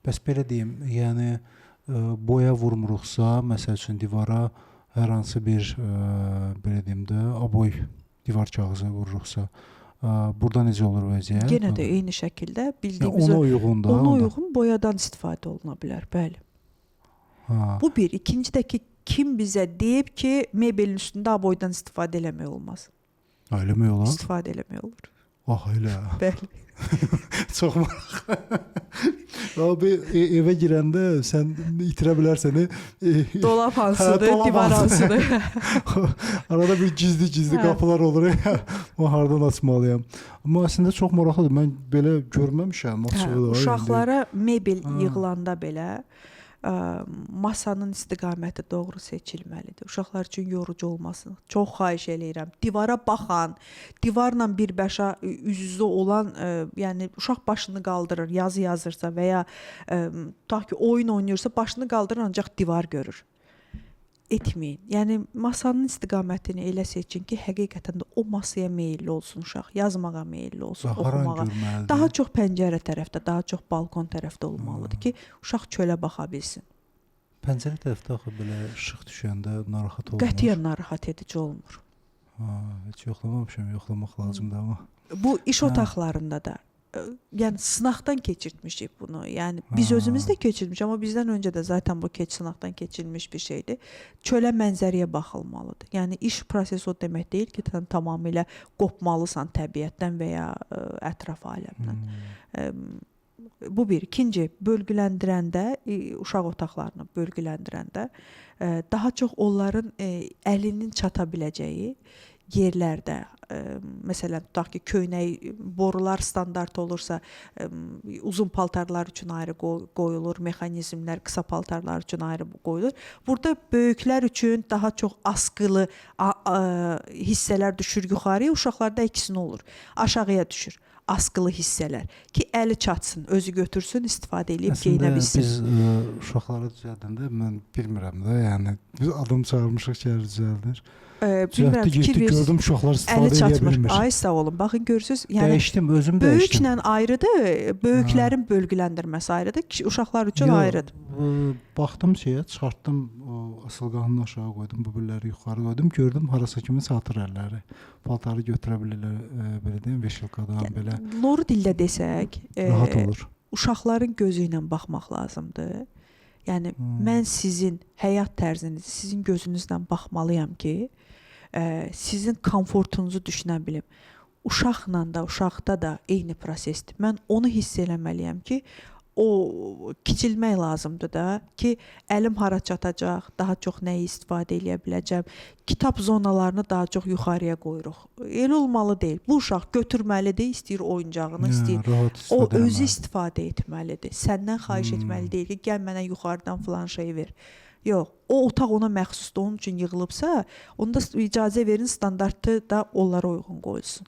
Bəs belə deyim, yəni boya vurmuruqsa, məsəl üçün divara hər hansı bir belə deyim də, aboy divar kağızı vururuqsa, burada necə olur vəziyyət? Yenə də eyni şəkildə bildiyimiz ona uyğun da. Ona uyğun boyadan istifadə oluna bilər, bəli. Bu bir. İkinci də ki, kim bizə deyib ki, mebelin üstündə aboydan istifadə eləmək olmaz? Eləmək olar? İstifadə eləmək olur. Elə. Bəli. Çox maraqlı. Abi evə girəndə sən itirə bilərsən. Dolab hansıdır, divar hansıdır. Arada bir gizli qapılar olur. O hardan açmalıyam. Amma əslində çox maraqlıdır. Mən belə görməmişəm. Uşaqlara mebel yığılanda belə masanın istiqaməti doğru seçilməlidir. Uşaqlar üçün yorucu olmasın. Çox xahiş eləyirəm. Divara baxan, divarla birbaşa üz-üzə olan, yəni uşaq başını qaldırır, yazı yazırsa və ya tutaq ki, oyun oynayırsa başını qaldırır, ancaq divar görür. Etməyin. Yəni masanın istiqamətini elə seçin ki, həqiqətən də o masaya meyilli olsun uşaq, yazmağa meyilli olsun, oxumağa. Daha çox pəncərə tərəfdə, daha çox balkon tərəfdə olmalıdır ki, uşaq çölə baxa bilsin. Pəncərə tərəfdə axı belə işıq düşəndə narahat olmur. Qətiyyən narahat edici olmur. Heç yoxlamamışam, yoxlamaq lazımdır amma. Bu iş otaqlarında da yəni sınaqdan keçirtmişik bunu. Yəni biz özümüz də keçirtmişik, amma bizdən öncə də zaten bu sınaqdan keçirilmiş bir şeydir. Çölə mənzərəyə baxılmalıdır. Yəni iş prosesi o demək deyil ki, tamamilə qopmalısan təbiətdən və ya ətraf aləmdən. Bu bir. İkinci, bölgüləndirəndə, uşaq otaqlarını bölgüləndirəndə daha çox onların əlinin çata biləcəyi yerlərdə, məsələn, tutaq ki, köynək, borular standart olursa, uzun paltarlar üçün ayrı qoyulur, mexanizmlər qısa paltarlar üçün ayrı qoyulur. Burada böyüklər üçün daha çox askılı hissələr düşür yuxarıya, uşaqlarda əksinə olur, aşağıya düşür. Askılı hissələr ki, əli çatsın, özü götürsün, istifadə edib geyinə bilsin. Əslində biz uşaqları düzəldəndə mən bilmirəm də, yəni biz adam çağırmışıq ki, düzəldir. Bilmirəm, fikir verirsiniz. Gördüm uşaqlar istifadə edə bilmir. Ay sağ olun, baxın görürsünüz. Yəni, dəyişdim, özüm dəyişdim. Böyüklə ayrıdır, böyüklərin bölgüləndirməsi ayrıdır, uşaqlar üçün ayrıdır. Baxdım şeyə, çıxartdım, asılqanını aşağı qoydum, bu birləri yuxarı qoydum, gördüm harasa kimi satır əlləri. Paltarı götürə bilirlər, belə deyim, veşilkadan belə. Loru dildə desək, rahat olur. Uşaqların gözü ilə baxmaq lazımdır. Yəni, mən sizin həyat tərzinizi, sizin gözünüzlə baxmalıyam ki, sizin komfortunuzu düşünə bilim. Uşaqla da, uşaqda da eyni prosesdir. Mən onu hiss eləməliyəm ki, o kiçilmək lazımdır da ki, əlim hara çatacaq, daha çox nəyi istifadə eləyə biləcəm. Kitab zonalarını daha çox yuxarıya qoyuruq. Elə olmalı deyil. Bu uşaq götürməlidir, istəyir oyuncağını, istəyir. O özü istifadə etməlidir. Səndən xahiş etməli deyil ki, gəl mənə yuxarıdan filan şey ver. Yox, o otaq ona məxsusdur, onun üçün yığılıbsa, onda icazə verin, standartı da onlara uyğun qoyulsun.